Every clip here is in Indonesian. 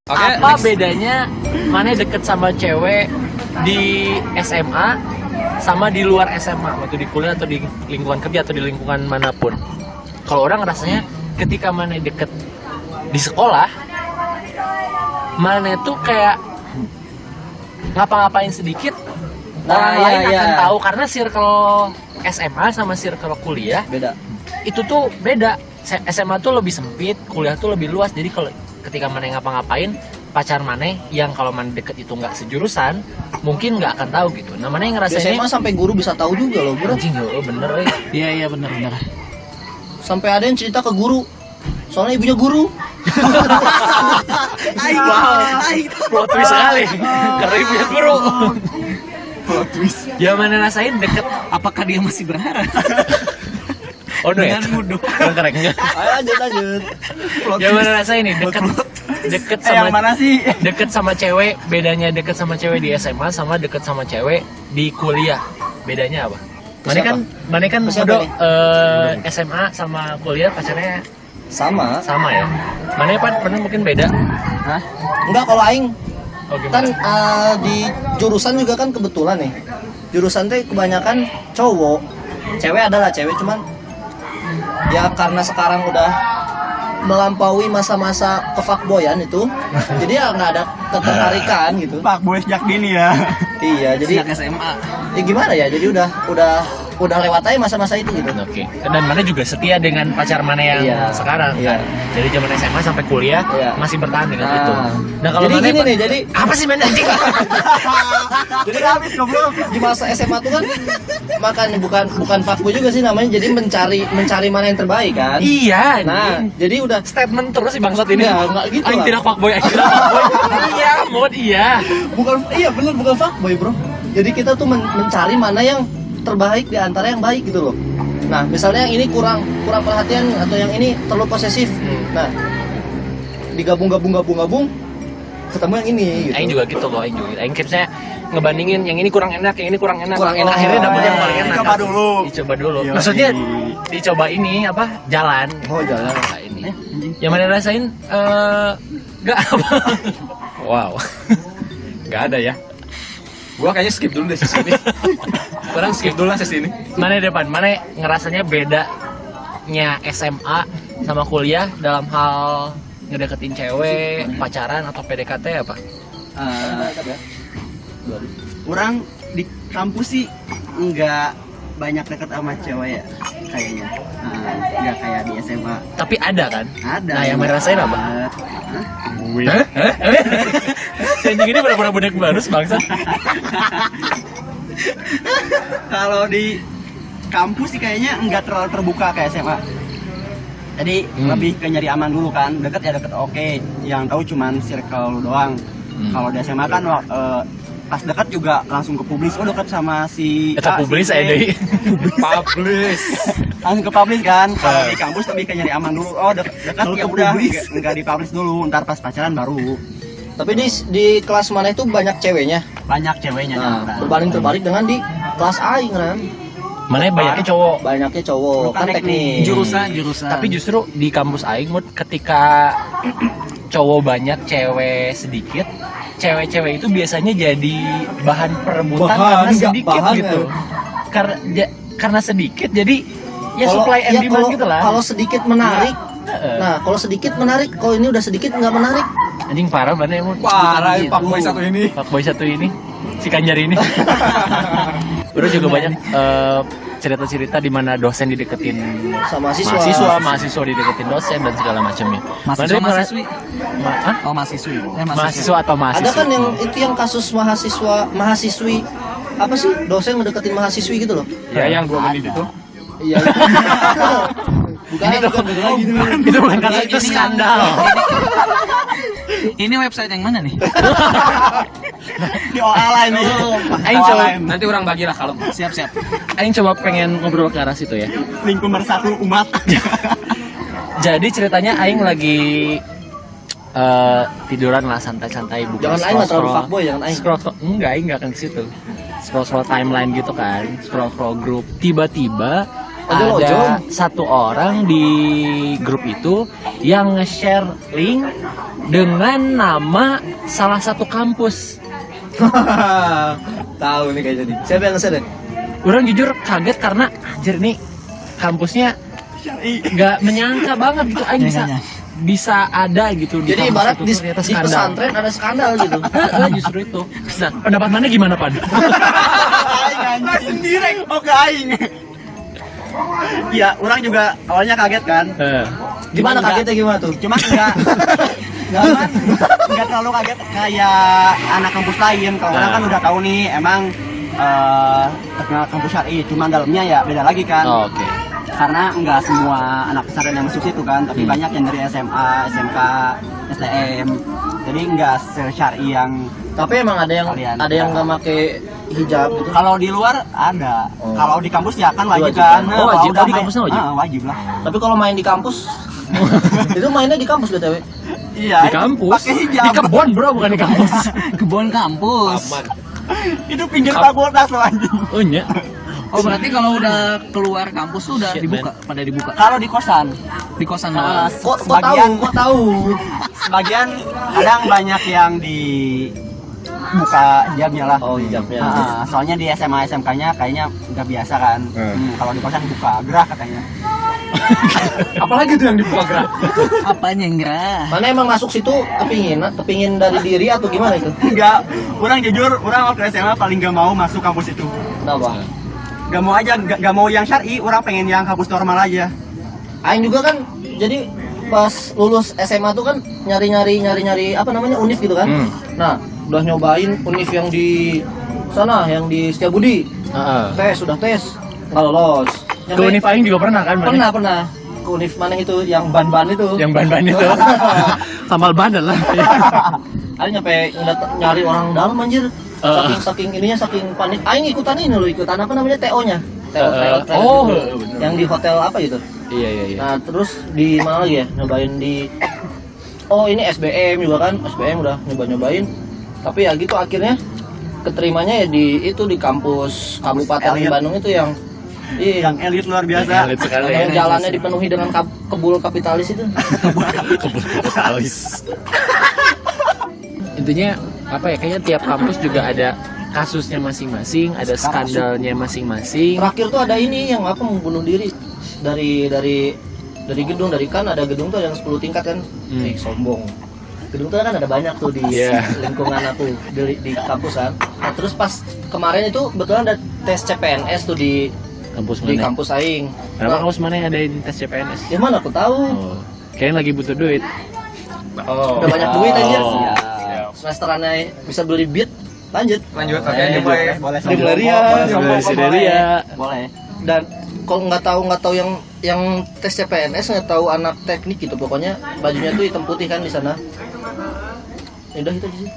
Apa bedanya mana deket sama cewek di SMA sama di luar SMA, waktu di kuliah atau di lingkungan kerja atau di lingkungan manapun? Kalau orang rasanya ketika mana deket di sekolah, mana tuh kayak ngapa-ngapain sedikit orang lain akan tahu, karena circle SMA sama circle kuliah Beda. itu tuh beda. SMA tuh lebih sempit, kuliah tuh lebih luas. Jadi kalau ketika mana ngapa-ngapain, pacar mana yang kalau mana deket itu nggak sejurusan, mungkin nggak akan tahu gitu. Nah, mana yang Di SMA ngerasainnya sampai guru bisa tahu juga loh, bro. anjing, bener ya. Iya benar. Sampai ada yang cerita ke guru. Soalnya ibunya guru. Plot twist sekali. Karena ibunya guru. Ya mana rasain deket. Apakah dia masih berharap? Oh no ya. Dengan mudah. Keren enggak? Ayo lanjut. Ya mana rasain nih deket Yang sama mana sih? deket sama cewek. Bedanya deket sama cewek di SMA sama deket sama cewek di kuliah. Bedanya apa? Mana kan Siapa Modo, nih? SMA sama kuliah pacarnya Sama. sama ya. Mana pernah mungkin beda. Hah? Enggak, kalau aing Oh kan gimana? di jurusan juga kan kebetulan nih. Jurusan teh kebanyakan cowok. Cewek adalah cewek, cuman ya karena sekarang udah melampaui masa-masa kefakboyan itu, jadi ya nggak ada ketertarikan gitu. Pak Boy sejak dini ya. Iya, jadi Sejak SMA. ya gimana ya? Jadi udah lewat aja masa-masa itu gitu. Oke. Dan mana juga setia dengan pacar mana yang Iya. sekarang Iya. kan. Jadi zaman SMA sampai kuliah Iya. masih bertahan dengan Nah. itu. Nah, kalau Jadi mana gini nih, jadi apa sih mana anjing? jadi habis goblok. Di masa SMA tuh kan makanya bukan fuckboy juga sih namanya, jadi mencari mana yang terbaik kan. Iya. Nah, anjing. jadi udah Statement terus si bangsat ini. Enggak, enggak gitu Aing lah. tidak fuckboy, aing tidak fuckboy. Iya, mod iya. bukan fuckboy, bro. Jadi kita tuh mencari mana yang terbaik di antara yang baik gitu loh. Nah, misalnya yang ini kurang perhatian atau yang ini terlalu posesif. Nah, digabung ketemu yang ini gitu. Aing juga gitu loh, aing juga. Aing kayaknya ngebandingin yang ini kurang enak, yang ini kurang enak. Kurang enak. Akhirnya dapet yang paling enak. Dicoba dulu. Dicoba dulu. Iya, Maksudnya iya. dicoba ini apa? Jalan. Oh, jalan. Nah, ini. Yang mana rasain? Gak apa. Wow. Gak ada ya. Gua kayaknya skip dulu deh sesi ini. Sekarang skip dulu lah sesi ini. Mana depan? Mana ngerasanya bedanya SMA sama kuliah dalam hal ngedeketin cewek, pacaran atau PDKT apa? Orang di kampus sih nggak banyak deket sama cewek ya kayaknya. Nggak kayak di SMA. Tapi ada kan? Ada. Nah, yang mana rasain apa? Hah? Anjing ini bener-bener budak baru bangsa. Kalau di kampus sih kayaknya nggak terlalu terbuka kayak SMA. Jadi lebih ke nyari aman dulu kan. Deket ya deket oke. Yang tahu cuman circle lu doang. Kalau di SMA kan pas dekat juga langsung ke publis. Oh dekat sama si Kita A, publis si B. aja deh. Publish. Langsung ke publis kan. Kalau di kampus lebih ke nyari aman dulu. Oh dekat Kalau ya ke udah publis. nggak di publis dulu. Ntar pas pacaran baru. Tapi di kelas mana itu banyak ceweknya. Banyak ceweknya. Nah, kan. berbanding terbalik dengan di kelas aing kan. Mana banyaknya cowok. Banyaknya cowok. Bukan Kan teknik. teknik. Tapi justru di kampus aing Mut, ketika cowok banyak, cewek sedikit, cewek-cewek itu biasanya jadi bahan perebutan karena nggak sedikit bahan, gitu. Karena sedikit jadi ya Kalau- supply and ya, demand gitu lah. Kalau sedikit menarik. Heeh. Nah, kalau sedikit menarik, kalau ini udah sedikit nggak menarik. Anjing parah mana Mut. Parah Bukan Pak gitu. Boy satu ini. Fuckboy satu ini, si Kanjar ini. Terus juga banyak cerita-cerita di mana dosen dideketin Sama mahasiswa. mahasiswa dideketin dosen dan segala macamnya. Mahasiswa, Mana- mahasiswi. Hah? Oh mahasiswi. Mahasiswa atau mahasiswa? Ada kan yang kasus mahasiswi apa sih, dosen ngedeketin mahasiswi gitu loh. Ya yang 2 menit itu. Iya. Bukan lagi tuh. Itu bukan kasus, itu skandal. Ini website yang mana nih? Di OA ini. Aing coba, Nanti orang bagilah kalau Siap. aing coba pengen ngobrol ke arah situ ya. Link pemersatu umat. Jadi ceritanya aing lagi tiduran lah santai-santai buka. Jangan aing lah terlalu fuckboy, jangan aing. Scroll, enggak akan ke situ. Scroll timeline gitu kan, scroll grup. Tiba-tiba ada satu orang di grup itu yang nge-share link dengan nama salah satu kampus. Tahu nih kayaknya nih. Siapa yang nge-share? Orang jujur kaget karena anjir nih kampusnya nggak menyangka banget gitu aja bisa ada gitu di Jadi kampus ibarat itu di, tuh ternyata di skandal. pesantren ada skandal gitu. Justru itu. Nah, pendapat mana gimana, Pan? Sendiri oke aing. Ya, orang juga awalnya kaget kan. Gimana kagetnya gimana tuh? Cuman enggak terlalu kaget kayak anak kampus lain. Kalau orang kan udah tahu nih emang terkenal kampus syar'i, cuma dalamnya ya beda lagi kan. Oh, oke. Karena enggak semua anak pesantren yang masuk situ kan, tapi banyak yang dari SMA, SMK, STM. Jadi enggak se-syar'i yang Tapi emang ada yang Kalian. nggak pakai hijab gitu. kalau di luar ada. Oh. Kalau di kampus ya kan wajib Wajib kan. kan? Oh, Kalau wajib. udah Oh, di main- kampusnya wajib? Wajib lah. Tapi kalau main di kampus itu mainnya di kampus BTW. Iya. Di kampus? Pakai hijab. Di kebon, Bro, bukan di kampus. Kebun kampus. Itu pinggir fakultas loh anjing. Oh, iya. Oh berarti kalau udah keluar kampus tuh udah Shit, dibuka, pada dibuka Kalau di kosan, di kosan eh, Kok sebagian tahu? sebagian kadang banyak yang di buka hijabnya lah. Oh, hijabnya. Soalnya di SMA SMK-nya kayaknya udah biasa kan. Kalau di kosan buka gerah katanya. Apalagi tuh yang dibuka gerak. apanya enggak? Mana emang masuk situ kepingin dari diri atau gimana itu? Enggak, orang jujur, orang waktu SMA paling gak mau masuk kampus itu. Kenapa? Gak mau aja, gak mau yang syar'i, orang pengen yang kampus normal aja. Aing juga kan jadi pas lulus SMA tuh kan nyari apa namanya univ gitu kan. Nah, udah nyobain univ yang di sana, yang di Setiabudi. Sudah tes, nggak lolos. Ke Univ Aing juga pernah kan? Mana? Pernah. Ke univ mana itu yang ban-ban itu. Yang ban-ban itu. Sambal bandel lah. Aing nyampe nyari orang dalam anjir. Saking panik. Aing ikutan apa namanya TO-nya. TO Oh, gitu. bener. Yang di hotel apa gitu. Iya. Nah, terus di mana lagi ya? Nyobain di ini SBM juga kan. SBM udah nyobain. Tapi ya gitu akhirnya keterimanya ya di kampus Kabupaten elit. Bandung itu yang Yang elit luar biasa. Elit sekali. yang jalannya dipenuhi dengan kebul kapitalis itu. Kapitalis. Intinya apa ya? Kayaknya tiap kampus juga ada kasusnya masing-masing, ada skandalnya masing-masing. Terakhir tuh ada ini yang apa membunuh diri dari gedung kan ada gedung tuh yang 10 tingkat kan. Sombong. Gedung tuh kan ada banyak tuh di lingkungan aku di kampus kan. Nah, terus pas kemarin itu kebetulan ada tes CPNS tuh di kampus aing. Kenapa kampus mana yang ada tes CPNS? Ya mana aku tahu. Oh, kayaknya lagi butuh duit. Udah banyak duit aja. Siap. Semesterannya bisa beli beat. Lanjut. Boleh Sideria. Boleh. Dan kalau nggak tahu yang tes CPNS nggak tahu anak teknik gitu, pokoknya bajunya tuh hitam putih kan di sana. Ya udah itu aja sih.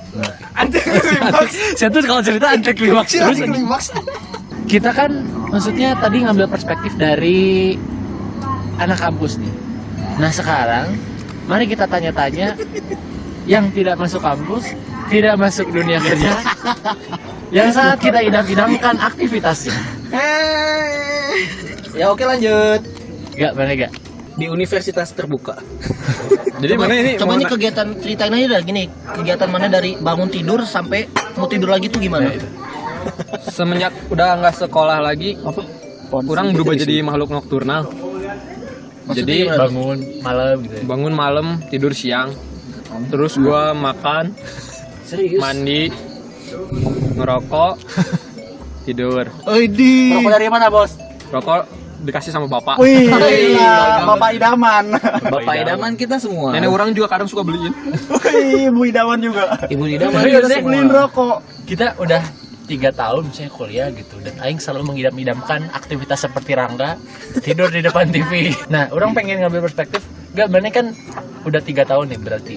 Saya tuh kalau cerita anti klimaks terus. Kita kan maksudnya tadi ngambil perspektif dari anak kampus nih. Nah sekarang mari kita tanya-tanya yang tidak masuk kampus, tidak masuk dunia kerja, yang sangat kita idam-idamkan aktivitasnya. Ya oke lanjut. Gak? Di universitas terbuka. Jadi mana ini? Coba ini kegiatan ceritain aja dah gini. Kegiatan mana dari bangun tidur sampai mau tidur lagi tuh gimana? Semenjak udah nggak sekolah lagi, kurang berubah jadi makhluk nokturnal. Jadi Bangun malam gitu ya. bangun malam, tidur siang. Terus gua makan, Serius? mandi, ngerokok, tidur. Rokok dari mana, Bos? Rokok dikasih sama bapak. Wih, Bapak idaman. Bapak idaman kita semua. Nenek orang juga kadang suka beliin. Wih, Ibu idaman juga. Ibu idaman Serius, kita Nek? semua. Beliin rokok. Kita udah 3 tahun misalnya kuliah gitu, dan Aing selalu mengidam-idamkan aktivitas seperti Rangga tidur di depan TV. Nah, orang pengen ngambil perspektif, gak bener kan udah 3 tahun nih berarti.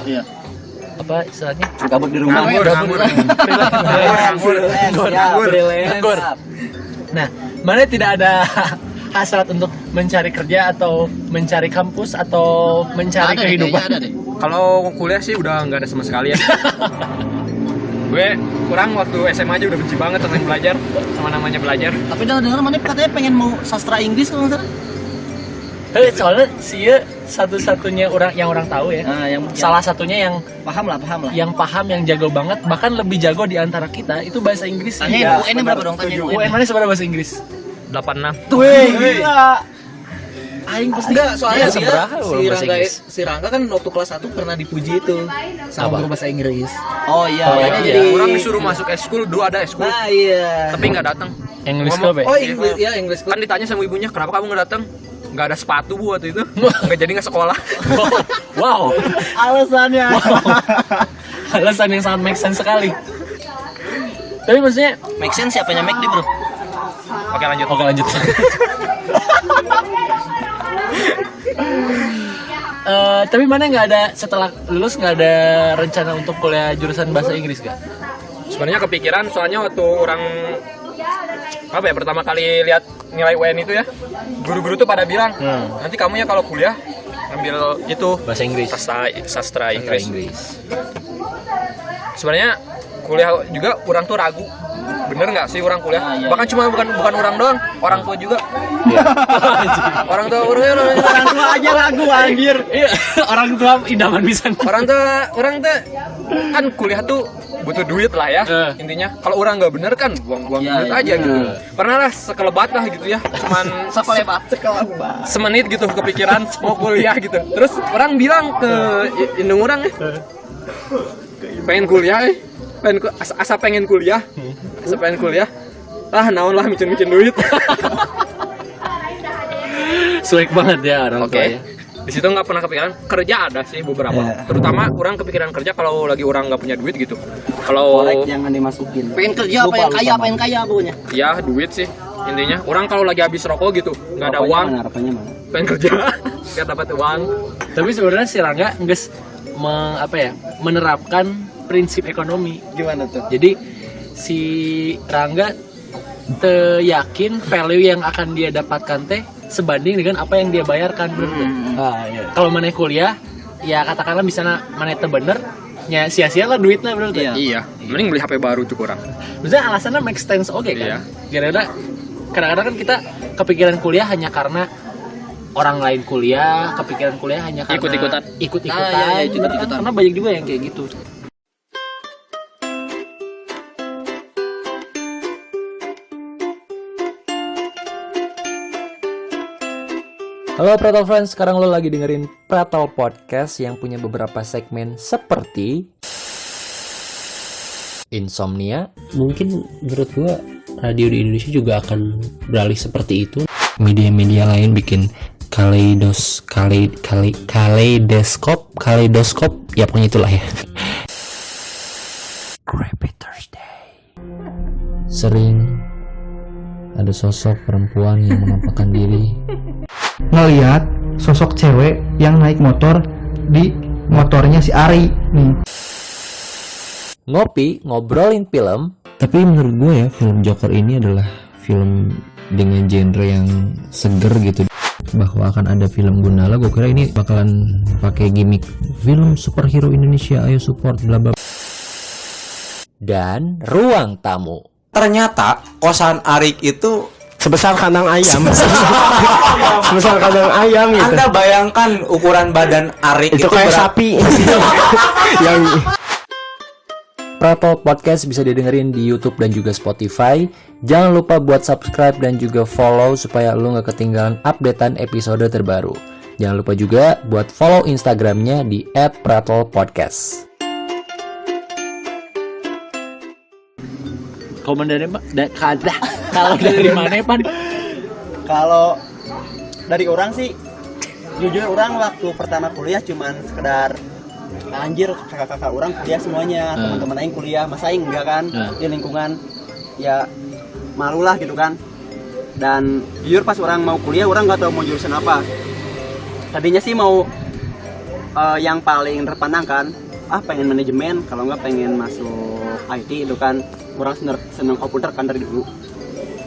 Iya. Apa istilahnya? Gabut di rumah. Nganggur. Nganggur. Nah, mana tidak ada hasrat untuk mencari kerja atau mencari kampus atau mencari kehidupan? Ada deh. Kalau kuliah sih udah nggak ada sama sekali ya. Kurang waktu SMA aja udah benci banget sama belajar, sama namanya belajar. Tapi dengar mana katanya pengen mau sastra Inggris kalau nggak salah. Soalnya sih satu-satunya orang tahu ya. Nah, yang Salah satunya yang paham lah. yang paham, yang jago banget, bahkan lebih jago di antara kita itu bahasa Inggris. Tanya UN berapa dong? Tanya UN mana sebenarnya bahasa Inggris? 86. Wih, gila. Aing pasti Enggak, soalnya dia seberapa bahasa Inggris. si Rangga kan waktu kelas 1 pernah dipuji itu sama guru bahasa Inggris. Oh iya, Oh, makanya iya. jadi Orang disuruh masuk eskul, dulu ada eskul, Nah, iya. tapi nggak datang. English Ngomong, Club ya? Oh, English Kan ditanya sama ibunya, kenapa kamu nggak datang? Nggak ada sepatu bu waktu itu, nggak jadi nggak sekolah. Wow. alasannya. Alasan yang sangat make sense sekali. Tapi maksudnya, Make sense siapanya make di bro? Oke lanjut. oke lanjut. Tapi mana nggak ada setelah lulus nggak ada rencana untuk kuliah jurusan bahasa Inggris gak? Sebenarnya kepikiran, soalnya waktu orang pertama kali lihat nilai UN itu ya, guru-guru tuh pada bilang, nanti kamu ya kalau kuliah ambil itu Bahasa Inggris. sastra Inggris. Sebenarnya kuliah juga orang tuh ragu, bener nggak sih orang kuliah? Bahkan cuma bukan orang doang, orang tua juga. orang tua aja ragu anjir. Iya, orang tua idaman bisa. orang tuh kan kuliah tuh butuh duit lah ya intinya. Kalau orang nggak bener kan buang-buang duit aja gitu. Pernah lah sekelebat lah gitu ya, cuman Sekelebat. semenit gitu kepikiran mau kuliah gitu. Terus orang bilang ke indung orang pengen kuliah asa pengen kuliah naon lah micin duit. Suek banget ya orang tua ya. Di situ nggak pernah kepikiran kerja, ada sih beberapa. Terutama orang kepikiran kerja kalau lagi orang nggak punya duit gitu. Kalau Korek jangan dimasukin. Pengen kerja pengen kaya pokoknya. ya duit sih intinya. Orang kalau lagi habis rokok gitu nggak ada uang, Harapannya mana? pengen kerja biar dapat uang. Tapi sebenarnya si Rangga nggak menerapkan prinsip ekonomi. Gimana tuh? Jadi si Rangga yakin value yang akan dia dapatkan teh sebanding dengan apa yang dia bayarkan. Iya. Kalau mana kuliah, ya katakanlah misalnya mana itu bener, ya sia-sia lah duitnya bener tuh. Iya, mending beli HP baru cukup orang. Maksudnya alasannya make sense oke kan? Iya. Karena kadang-kadang kan kita kepikiran kuliah hanya karena orang lain kuliah, kepikiran kuliah hanya karena Ikut-ikutan. Karena banyak juga yang kayak gitu. Halo Pratol Friends, sekarang lo lagi dengerin Pratol Podcast yang punya beberapa segmen seperti Insomnia. Mungkin menurut gua radio di Indonesia juga akan beralih seperti itu. Media-media lain bikin kaleidoskop, ya pokoknya itulah ya. Crappy Thursday. Sering ada sosok perempuan yang menampakkan diri ngelihat sosok cewek yang naik motor di motornya si Ari nih. Ngopi, ngobrolin film. Tapi menurut gue ya, film Joker ini adalah film dengan genre yang seger gitu. Bahwa akan ada film Gundala, gue kira ini bakalan pakai gimmick film superhero Indonesia, ayo support bla bla. Dan ruang tamu. Ternyata kosan Arik itu Sebesar kandang ayam. Sebesar kandang ayam gitu. Anda bayangkan ukuran badan Arik Itu kayak sapi. Yang Pratol Podcast bisa didengerin di YouTube dan juga Spotify. Jangan lupa buat subscribe dan juga follow supaya lu gak ketinggalan updatean episode terbaru. Jangan lupa juga buat follow Instagramnya di @pratolpodcast. Komandannya Pak, kalau dari mana Pan? Kalau dari orang sih, jujur orang waktu pertama kuliah cuman sekedar anjir kakak-kakak orang kuliah semuanya, teman-teman aing kuliah, masa aing enggak kan di lingkungan ya malu lah gitu kan. Dan jujur pas orang mau kuliah orang nggak tahu mau jurusan apa. Tadinya sih mau yang paling terpandang kan, pengen manajemen, kalau nggak pengen masuk IT itu kan. Orang seneng komputer kan dari dulu,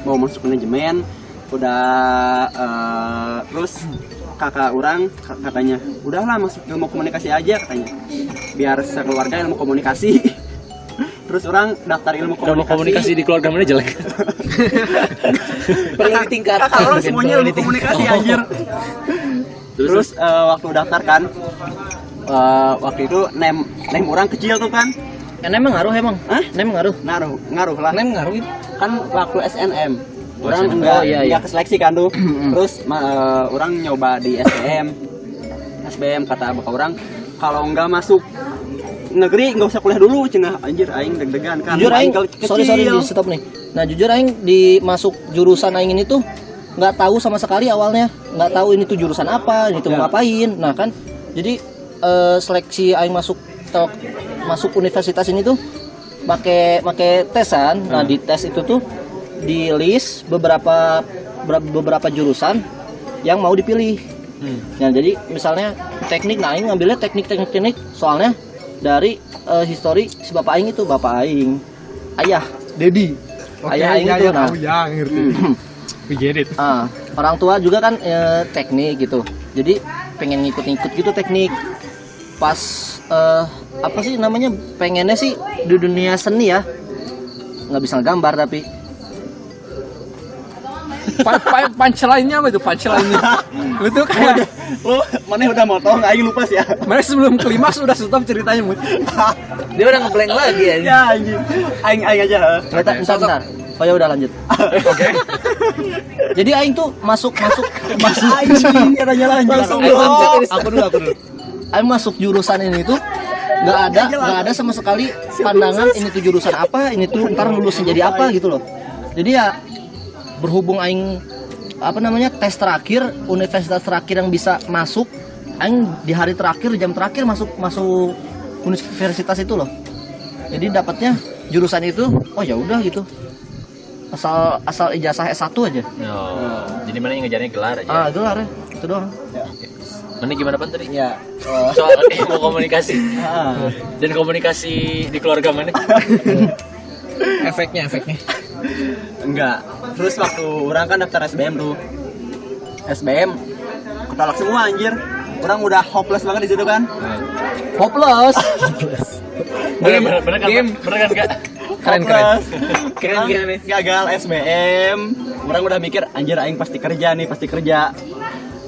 mau masuk manajemen udah terus kakak orang katanya udahlah masuk ilmu komunikasi aja katanya biar sekeluarga ilmu komunikasi. Terus orang daftar ilmu Ilmu komunikasi di keluarga mana jelek? Perlu ditingkatkan. Kakak orang semuanya ilmu komunikasi anjir. Terus waktu daftar kan, waktu itu nem orang kecil tuh kan. Nem ngaruh emang? Hah? Nem ngaruh? Ngaruh lah. Nem ngaruh itu. Kan waktu SNM. Orang SNM. enggak iya. enggak keseleksi kan tuh. Terus orang nyoba di SBM kata bapak orang kalau enggak masuk negeri nggak usah kuliah dulu cenah anjir aing deg-degan kan. Jujur aing, kecil. sorry di stop nih. Nah jujur aing di masuk jurusan aing ini tuh nggak tahu sama sekali awalnya, nggak tahu ini tuh jurusan apa, ini tuh Ya. ngapain. Nah kan, jadi seleksi aing masuk universitas ini tuh pakai tesan. Nah di tes itu tuh di list beberapa jurusan yang mau dipilih. Nah jadi misalnya teknik, nah aing ngambilnya teknik soalnya dari histori si bapak aing itu, bapak aing ayah Dedi, ayah aing itu. Nah We get it. orang tua juga kan teknik gitu, jadi pengen ngikut gitu teknik. Pas apa sih namanya, pengennya sih di dunia seni ya, nggak bisa gambar tapi Punchline-nya apa itu? Punchline-nya. Itu kayak Lu mana udah motong aing lupa sih ya. mana sebelum klimaks udah stop ceritanya, Mut. Dia udah ngeblank lagi ya. Ya anjing. Aing aja. bentar. Oh ya udah lanjut. Oke. Jadi aing tuh masuk Anjing katanya lanjut. aku dulu. Aing masuk jurusan ini tuh nggak ada sama sekali pandangan ini tuh jurusan apa, ini tuh ntar lulusnya jadi apa gitu loh. Jadi ya berhubung aing tes terakhir, universitas terakhir yang bisa masuk, aing di hari terakhir, jam terakhir masuk universitas itu loh. Jadi dapatnya jurusan itu, oh ya udah gitu. Asal ijazah S1 aja. Oh, jadi mana yang ngejarnya gelar aja? Gelar ya, itu doang. Mana gimana Pan tadi? Ya. Soal ilmu komunikasi. Dan komunikasi di keluarga mana? Efeknya. Enggak. Terus waktu orang kan daftar SBM tuh. SBM ketolak semua anjir. Orang udah hopeless banget di situ kan. Hopeless. Bener kan Kak? Keren. Keren nih. Gagal SBM. Orang udah mikir anjir aing pasti kerja.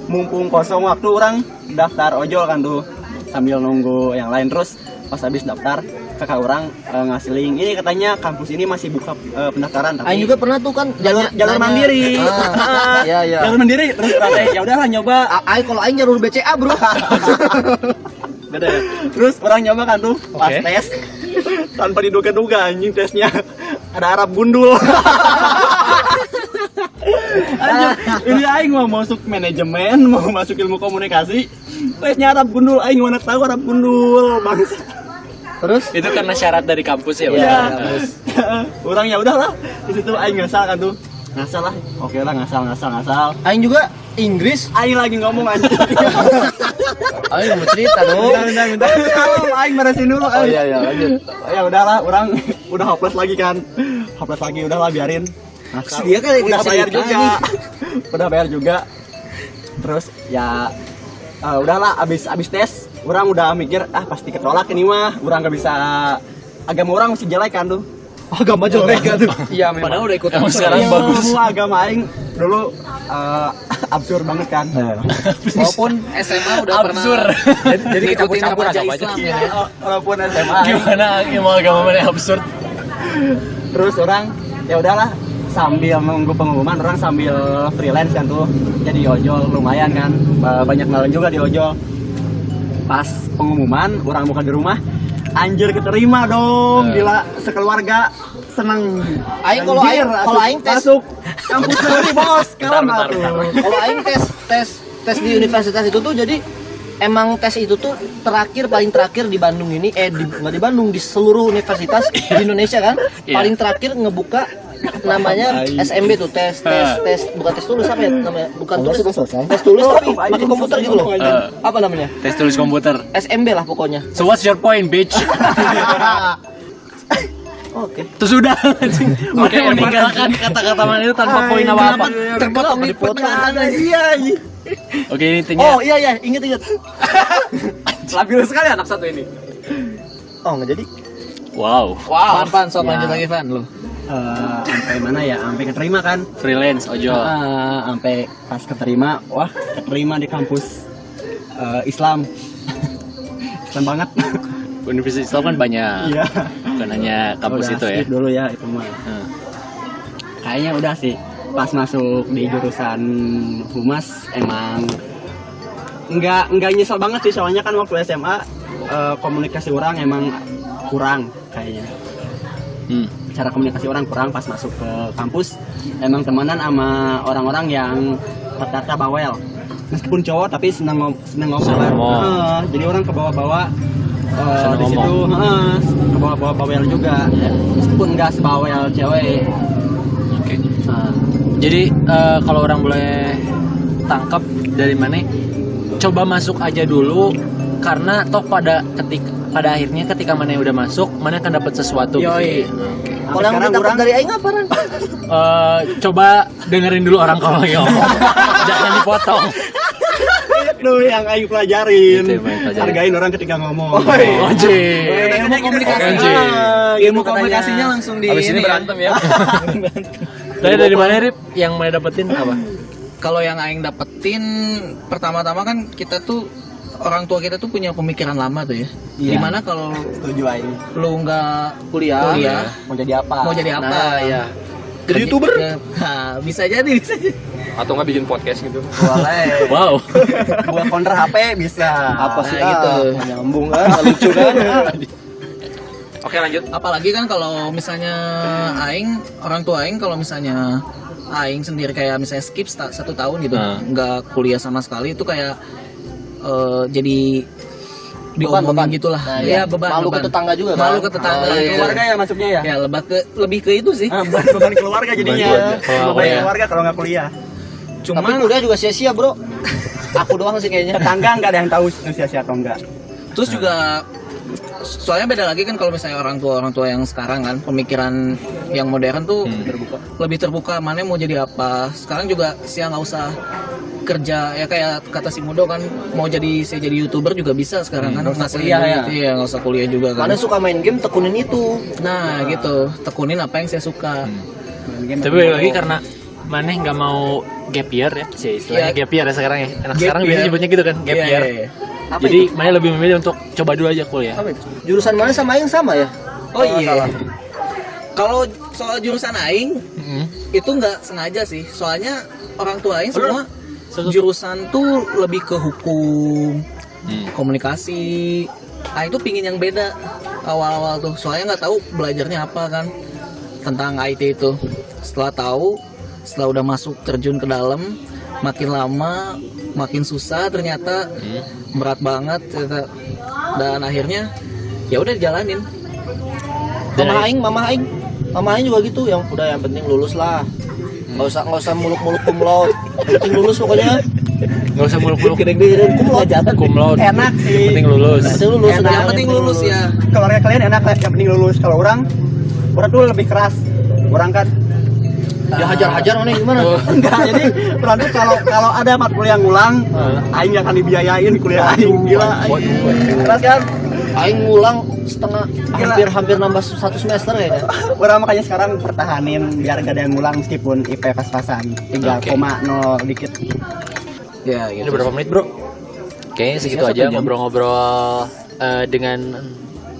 Mumpung kosong waktu orang daftar ojol kan tuh sambil nunggu yang lain. Terus pas habis daftar kakak orang ngasih link ini katanya kampus ini masih buka pendaftaran tapi Aing juga pernah tuh kan jalur nanya. mandiri. Iya. Jalur mandiri terus katanya ya udahlah nyoba. Aing kalau aing jalur BCA, Bro. Beda ya. Terus orang nyoba kan tuh pas Oke. tes tanpa diduga-duga anjing tesnya ada Arab gundul. Anjir, ini aing mau masuk manajemen, mau masuk ilmu komunikasi. Tesnya Arab gundul, aing mana tahu Arab gundul, bangsa. Terus Itu karena syarat dari kampus ya, Pak? Ya. Orang ya udahlah. Di situ aing ngasal kan tuh. Ngasal lah. Oke lah ngasal. aing juga Inggris. Aing lagi ngomong anjing. Aing mau cerita dong. Bentar. Aing beresin dulu. Oh iya, lanjut. Ya udahlah, orang udah hopeless lagi kan. Udahlah biarin. Ngasal. Dia kan udah cerita bayar juga. nih. Udah bayar juga. Terus ya udahlah abis tes orang udah mikir pasti ketolak ini mah. Orang nggak bisa, agama orang masih jelek kan tuh. Agama jelek kan tuh. Iya memang. Padahal udah ikut Emang sekarang Iya, bagus. semua agama aing dulu absurd banget kan. Walaupun SMA udah Absurd. pernah Jadi ngikutin campur-campur remaja agama aja. Islam Iya, ya. walaupun SMA. Gimana ilmu agama mana yang absurd? Terus orang ya udahlah sambil nunggu pengumuman orang sambil freelance kan tuh jadi ojol lumayan kan, banyak nalan juga di ojol. Pas pengumuman orang bukan di rumah, anjir keterima dong, gila sekeluarga seneng. Aing kalau Anjir, kalau aing tes masuk kampus negeri bos, kalem Bentar. atuh. kalau aing tes di universitas itu tuh jadi emang tes itu tuh paling terakhir di Bandung ini nggak di Bandung, di seluruh universitas di Indonesia kan. Iya. Paling terakhir ngebuka namanya SMB tuh tes bukan tes tulis apa ya namanya, bukan tulis tes tulis tapi pakai komputer gitu loh. Apa namanya, Tes tulis komputer. SMB lah pokoknya. So what's your point, bitch? Oke. Itu sudah. Oke, meninggalkan kata-kata mana itu tanpa poin apa-apa. Terpotong di pertanyaan aja. Oke, ini intinya. Oh iya inget Labil sekali anak satu ini. oh nggak jadi Wow. Pan sok lanjut lagi Van lu. Sampai mana ya? Sampai keterima kan? Freelance ojol. Sampai pas keterima, wah keterima di kampus Islam. Islam banget. Universitas Islam kan banyak. Iya. Bukan hanya kampus Udah itu ya. skip dulu ya itu mah. Kayaknya udah sih. Pas masuk di jurusan humas emang nggak nyesel banget sih, soalnya kan waktu SMA komunikasi orang emang kurang kayaknya. Cara komunikasi orang kurang. Pas masuk ke kampus emang temenan sama orang-orang yang rata-rata bawel, meskipun cowok tapi seneng ngomong. Jadi orang kebawa-bawa di situ, kebawa-bawa bawel juga, meskipun nggak sebawel cewek. Oke. Jadi kalau orang boleh tangkap dari mana? Coba masuk aja dulu, karena toh pada akhirnya ketika mana udah masuk, mana akan dapat sesuatu. Yoi. Kalau yang dapat dari aing apa Ran? Coba dengerin dulu orang kalau ngomong. Jangan dipotong. Itu yang aing pelajarin. Itu yang aing pelajarin. Hargain orang ketika ngomong. Ilmu komunikasi. Ilmu komunikasinya langsung di Habis ini berantem ya. Dari mana Rip yang mana dapetin apa? Kalau yang aing dapetin pertama-tama kan kita tuh orang tua kita tuh punya pemikiran lama tuh ya. Iya. Dimana kalau Setuju aing. lu nggak Kuliah. Mau jadi apa? mau jadi apa? Nah, ya. Jadi YouTuber? Nah, bisa jadi. Atau nggak bikin podcast gitu. Boleh. Wow. Buat counter HP bisa. Apa sih Nah, gitu. nyambung kan, lucu kan. Oke, lanjut. Apalagi kan kalau misalnya aing, orang tua aing kalau misalnya aing sendiri kayak misalnya skip 1 tahun gitu, nggak kuliah sama sekali, itu kayak jadi diomongin gitulah. Nah, Ya iya. beban. Malu ke tetangga juga kan? Malu ke tetangga. Ah, iya. Keluarga ya masuknya ya? Ya lebih ke itu sih. Beban keluarga jadinya. Beban keluarga kalau nggak kuliah. Tapi Cuman kuliah juga sia-sia, Bro. Aku doang sih kayaknya. Tetangga nggak ada yang tahu sia-sia atau enggak. terus juga soalnya beda lagi kan kalau misalnya orang tua yang sekarang kan pemikiran yang modern tuh lebih terbuka, mana mau jadi apa. Sekarang juga sih nggak usah kerja ya, kayak kata si Mudo kan, mau saya jadi YouTuber juga bisa sekarang kan, Nggak usah ngasilin kuliah ya. duit. Iya, nggak usah kuliah juga kan. Mana suka main game, tekunin itu. Nah gitu, tekunin apa yang saya suka. Tapi balik lagi karena Maneh nggak mau gap year ya, sih istilahnya Iya. gap year ya sekarang ya. Anak Gap sekarang biasanya year. nyebutnya gitu kan, gap Iya, year. iya. Apa Jadi itu? Maneh lebih memilih untuk coba dulu aja kuliah. Apa itu? Jurusan mana sama aing sama ya? Oh iya. Kalau soal jurusan aing itu nggak sengaja sih, soalnya orang tua aing semua jurusan tuh lebih ke hukum, komunikasi. Aing tuh pingin yang beda awal-awal tuh, soalnya nggak tahu belajarnya apa kan tentang IT itu. Setelah udah masuk terjun ke dalam, makin lama makin susah ternyata, berat banget ternyata. Dan akhirnya ya udah dijalanin. Mama aing juga gitu, yang penting lulus lah. Nggak usah muluk-muluk cum laude. Penting lulus pokoknya. Nggak usah muluk-muluk Gede-gede cum laude. cum laude. Enak sih. Penting lulus. Penting lulus. Yang penting lulus ya. Keluarga kalian enak lah, yang penting lulus. Kalau orang tuh lebih keras. Orang kan Ya hajar-hajar mana gimana? enggak, jadi orang tuh kalau ada matkul yang ngulang, aing nggak akan dibiayain kuliah aing. Gila. Keras kan? Aing ngulang setengah, hampir nambah 1 semester kayaknya. Orang makanya sekarang pertahanin biar gak ada yang ngulang meskipun IP pas-pasan 3,0 dikit. Ya Ini gitu. berapa menit bro? Oke segitu aja ngobrol-ngobrol dengan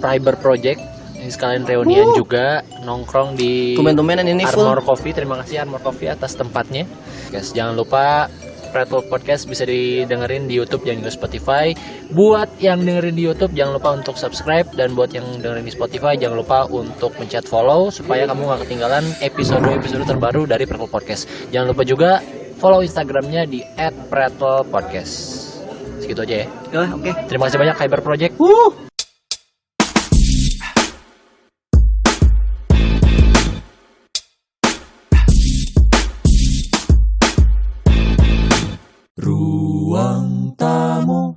Fiber Project. Ini sekalian reunian juga, nongkrong di Tumen-tumenan ini full. Armor Coffee. Terima kasih Armor Coffee atas tempatnya. Guys, jangan lupa Pretzel Podcast bisa didengerin di YouTube dan juga Spotify. Buat yang dengerin di YouTube jangan lupa untuk subscribe, dan buat yang dengerin di Spotify jangan lupa untuk mencet follow supaya kamu gak ketinggalan episode terbaru dari Pretzel Podcast. Jangan lupa juga follow Instagramnya di @pretzelpodcast. Segitu aja ya. Oke. Terima kasih banyak Fiber Project.